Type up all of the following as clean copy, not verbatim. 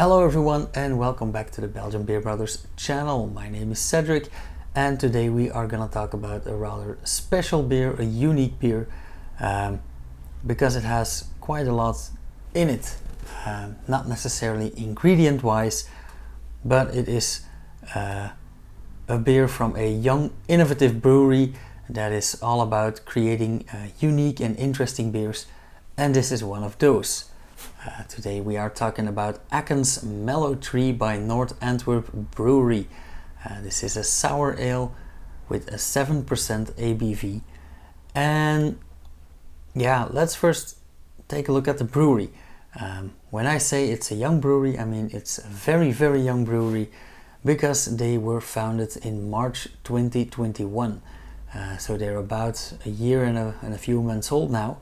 Hello everyone and welcome back to the Belgian Beer Brothers channel. My name is Cedric and today we are gonna talk about a rather special beer, a unique beer, because it has quite a lot in it. Not necessarily ingredient wise, but it is a beer from a young innovative brewery that is all about creating unique and interesting beers, and this is one of those. Today we are talking about ACAN's Mallow Tree by North Antwerp Brewery. This is a sour ale with a 7% ABV. And yeah, let's first take a look at the brewery. When I say it's a young brewery, I mean it's a very, very young brewery because they were founded in March 2021. So they're about a year and a few months old now.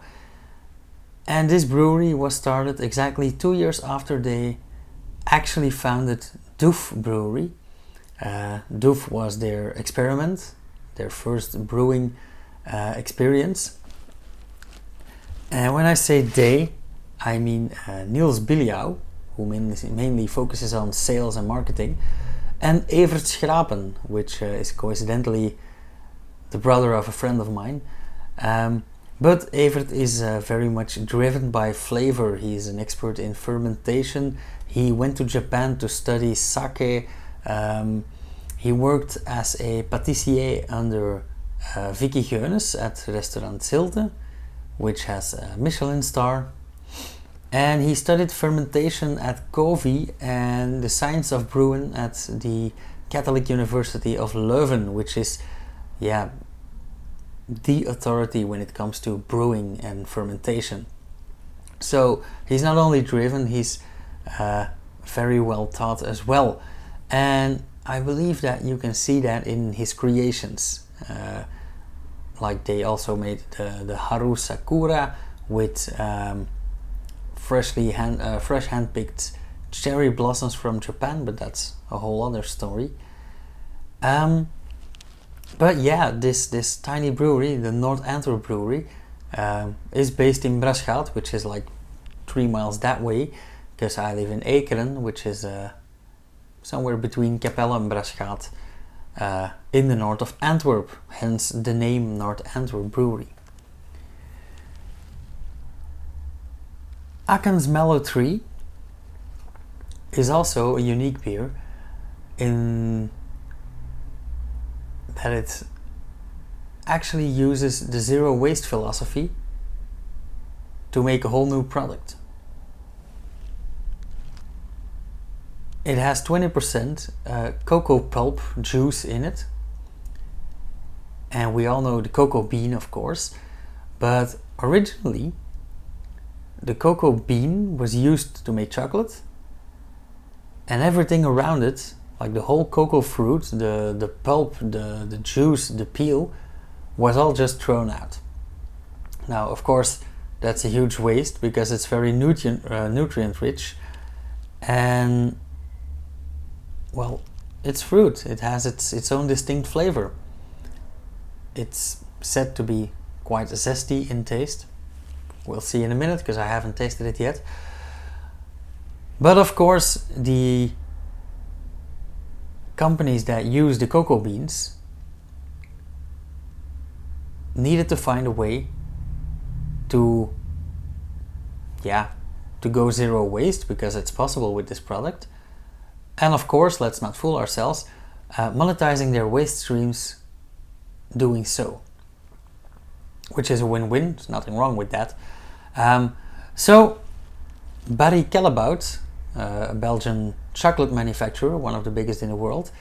And this brewery was started exactly 2 years after they actually founded Doof Brewery. Doof was their experiment, their first brewing experience. And when I say they, I mean Niels Biliau, who mainly focuses on sales and marketing, and Evert Schrapen, which is coincidentally the brother of a friend of mine. But Evert is very much driven by flavor. He is an expert in fermentation. He went to Japan to study sake. He worked as a pâtissier under Vicky Geunis at Restaurant Zilte, which has a Michelin star. And he studied fermentation at COVI and the science of brewing at the Catholic University of Leuven, which is, the authority when it comes to brewing and fermentation. So he's not only driven, he's very well taught as well, and I believe that you can see that in his creations. Like they also made the Haru Sakura with fresh hand-picked cherry blossoms from Japan, but that's a whole other story. But yeah, this tiny brewery, the North Antwerp Brewery, is based in Brasschaat, which is like 3 miles that way, because I live in ACAN, which is somewhere between Capelle and Brasschaat, in the north of Antwerp, hence the name North Antwerp Brewery. ACAN's Mallow Tree is also a unique beer in that it actually uses the zero waste philosophy to make a whole new product. It has 20% cocoa pulp juice in it, and we all know the cocoa bean, of course, but originally the cocoa bean was used to make chocolate, and everything around it, like the whole cocoa fruit, the pulp, the juice, the peel, was all just thrown out. Now, of course, that's a huge waste because it's very nutrient rich, and well, it's fruit. It has its own distinct flavor. It's said to be quite zesty in taste. We'll see in a minute because I haven't tasted it yet. But of course, the companies that use the cocoa beans needed to find a way to go zero waste, because it's possible with this product, and of course, let's not fool ourselves, monetizing their waste streams doing so, which is a win-win. There's nothing wrong with that. So Barry Callebout, a Belgian chocolate manufacturer, one of the biggest in the world,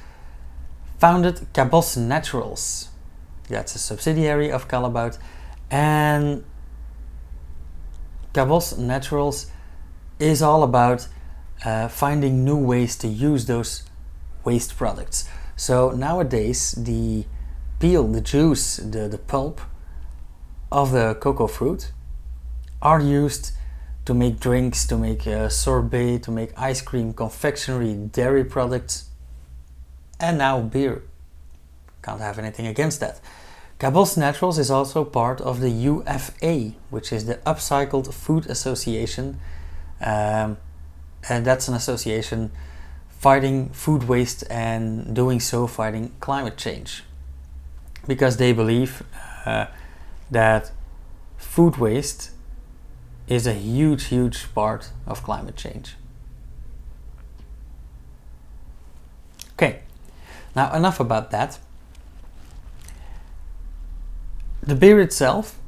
founded Cabosse Naturals. That's a subsidiary of Callebout, and Cabosse Naturals is all about finding new ways to use those waste products. So nowadays the peel, the juice, the pulp of the cocoa fruit are used to make drinks, to make sorbet, to make ice cream, confectionery, dairy products, and now beer. Can't have anything against that. Cabosse Naturals is also part of the UFA, which is the Upcycled Food Association, and that's an association fighting food waste and doing so fighting climate change, because they believe that food waste is a huge part of climate change. Okay, now enough about that. The beer itself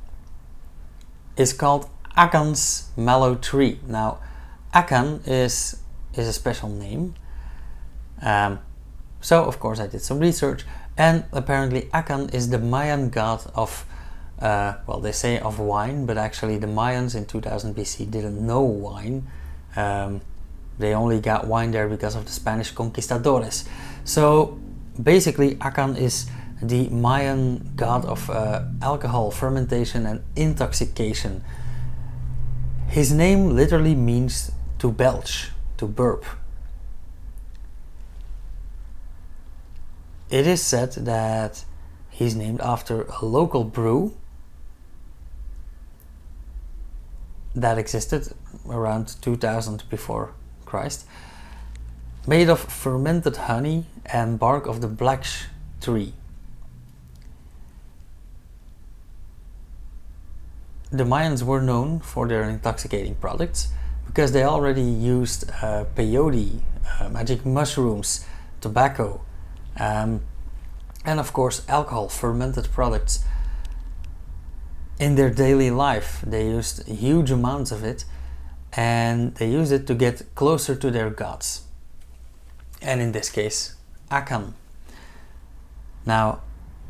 is called ACAN's Mallow tree. Now, ACAN is a special name. So of course I did some research, and apparently ACAN is the Mayan god of, well, they say of wine, but actually the Mayans in 2000 BC didn't know wine. They only got wine there because of the Spanish conquistadores. So basically ACAN is the Mayan god of alcohol, fermentation and intoxication. His name literally means to belch, to burp. It is said that he's named after a local brew that existed around 2000 before Christ, made of fermented honey and bark of the blacksh tree. The Mayans were known for their intoxicating products because they already used peyote, magic mushrooms, tobacco, and of course alcohol, fermented products in their daily life. They used huge amounts of it, and they used it to get closer to their gods, and in this case ACAN. Now,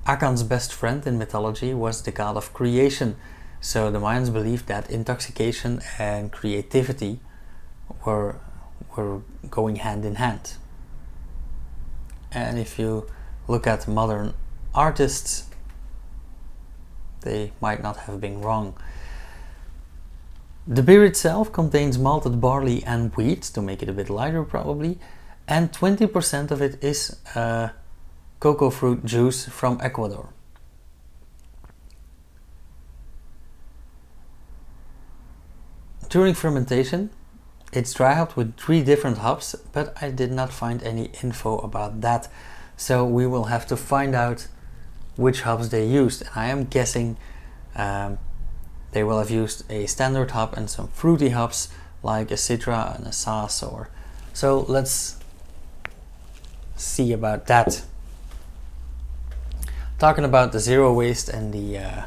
ACAN's best friend in mythology was the god of creation, so the Mayans believed that intoxication and creativity were going hand in hand. And if you look at modern artists, they might not have been wrong. The beer itself contains malted barley and wheat to make it a bit lighter probably, and 20% of it is cocoa fruit juice from Ecuador. During fermentation, it's dry hopped with 3 different hops, but I did not find any info about that. So we will have to find out which hops they used. And I am guessing they will have used a standard hop and some fruity hops like a Citra and a Saaz. So let's see about that. Talking about the zero waste and the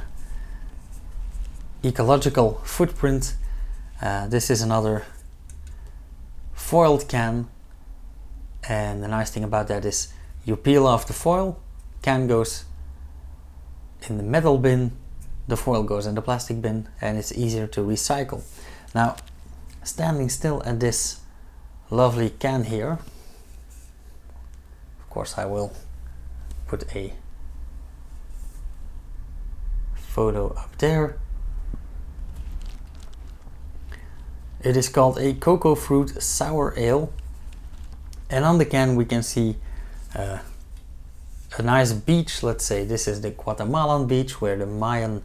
ecological footprint, this is another foiled can, and the nice thing about that is you peel off the foil, can goes in the metal bin, the foil goes in the plastic bin, and it's easier to recycle. Now, standing still at this lovely can here, of course I will put a photo up there. It is called a cocoa fruit sour ale, and on the can we can see a nice beach. Let's say this is the Guatemalan beach where the Mayan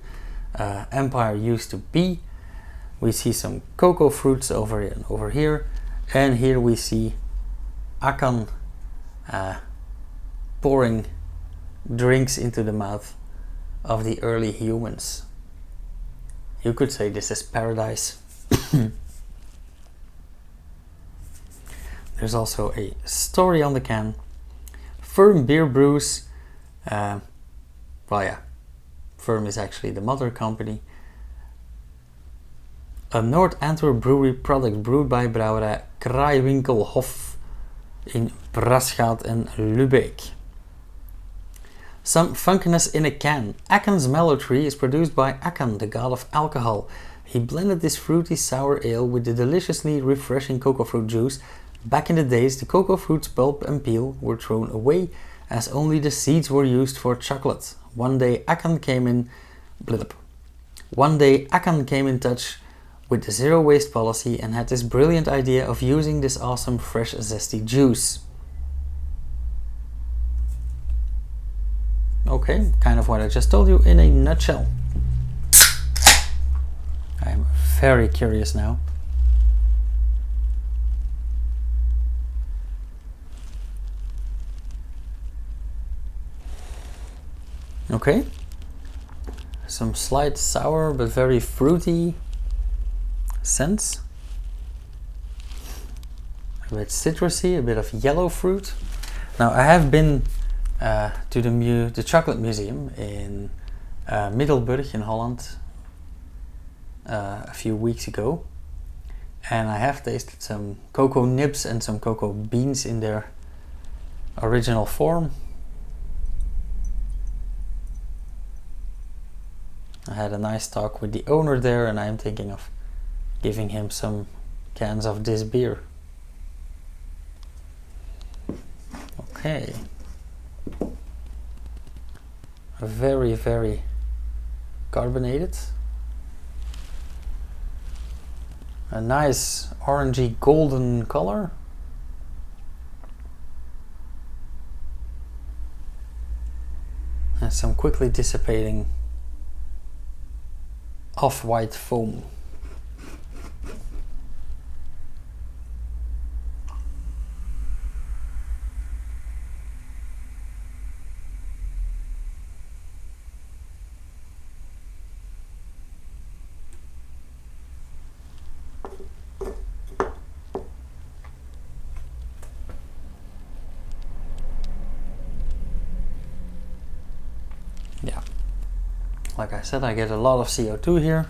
empire used to be. We see some cocoa fruits over here, and here we see ACAN pouring drinks into the mouth of the early humans. You could say this is paradise. There's also a story on the can. Firm Beer Brews, well yeah, Firm is actually the mother company. A North Antwerp Brewery product brewed by brouwerij Kraaiwinkelhof in Brasschaat and Lübeck. Some funkiness in a can. ACAN's Mallow tree is produced by ACAN, the god of alcohol. He blended this fruity sour ale with the deliciously refreshing cocoa fruit juice. Back in the days, the cocoa fruit's pulp and peel were thrown away as only the seeds were used for chocolate. One day ACAN came in touch with the zero waste policy and had this brilliant idea of using this awesome fresh zesty juice. Okay, kind of what I just told you in a nutshell. I am very curious now. Okay. Some slight sour but very fruity scents. A bit citrusy, a bit of yellow fruit. Now I have been to the chocolate museum in Middelburg in Holland a few weeks ago, and I have tasted some cocoa nibs and some cocoa beans in their original form. I had a nice talk with the owner there, and I'm thinking of giving him some cans of this beer. Okay. Very, very carbonated. A nice orangey golden color. And some quickly dissipating off-white foam. Yeah, like I said, I get a lot of CO2 here.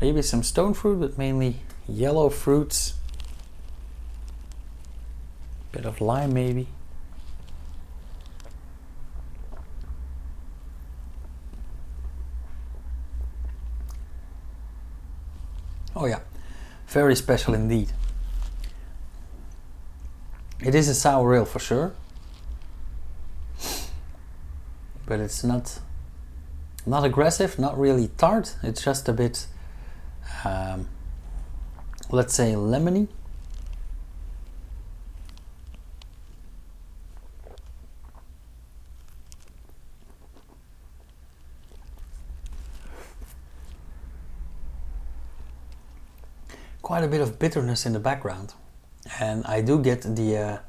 Maybe some stone fruit, but mainly yellow fruits. Bit of lime maybe. Oh yeah, very special indeed. It is a sour ale for sure, but it's not aggressive, not really tart. It's just a bit, let's say, lemony. Quite a bit of bitterness in the background, and I do get the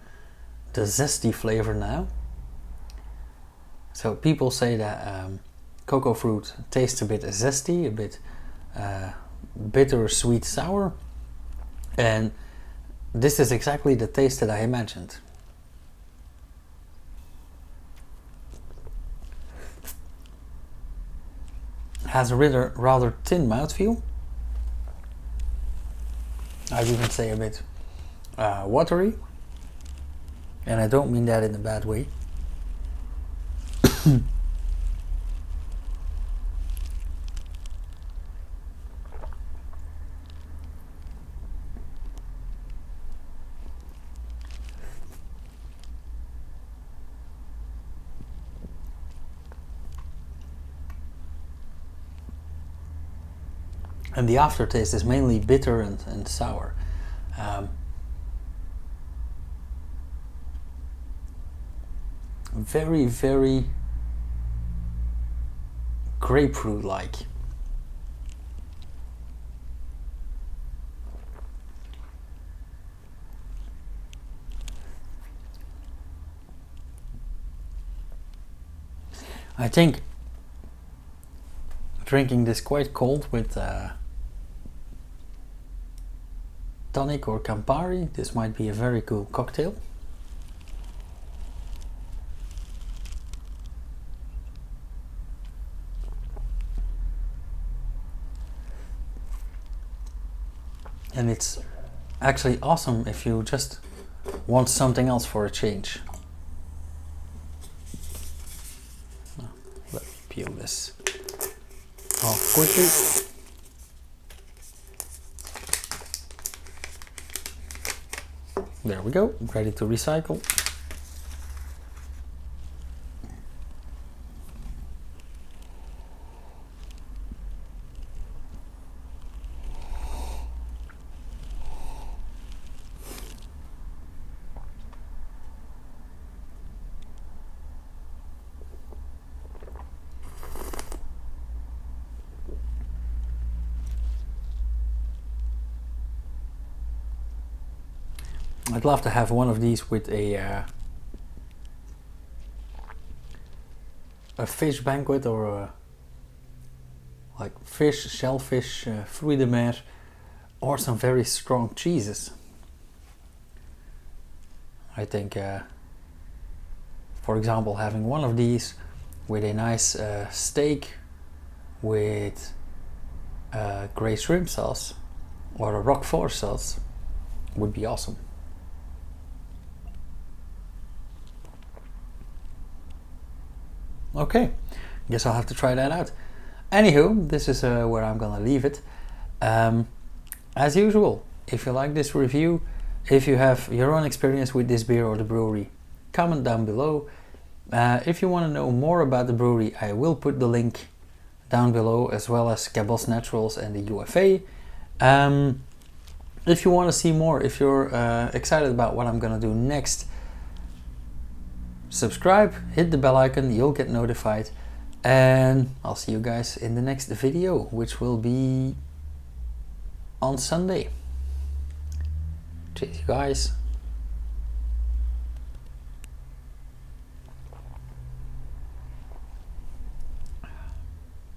zesty flavor now. So people say that cocoa fruit tastes a bit zesty, a bit bitter, sweet, sour, and this is exactly the taste that I imagined. It has a rather thin mouthfeel. I'd even say a bit watery, and I don't mean that in a bad way. And the aftertaste is mainly bitter and sour. Very, very grapefruit-like. I think drinking this quite cold with tonic or Campari, this might be a very cool cocktail. And it's actually awesome if you just want something else for a change. Let me peel this off quickly. There we go, ready to recycle. I'd love to have one of these with a fish banquet, or a, like fish, shellfish, fruit de mer, or some very strong cheeses. I think, for example, having one of these with a nice steak with grey shrimp sauce or a roquefort sauce would be awesome. Okay, guess I'll have to try that out. Anywho, this is where I'm gonna leave it. As usual, if you like this review, if you have your own experience with this beer or the brewery, comment down below. If you want to know more about the brewery, I will put the link down below, as well as Cabosse Naturals and the UFA. If you want to see more, if you're excited about what I'm gonna do next, subscribe, hit the bell icon, you'll get notified, and I'll see you guys in the next video, which will be on Sunday. Cheers, you guys.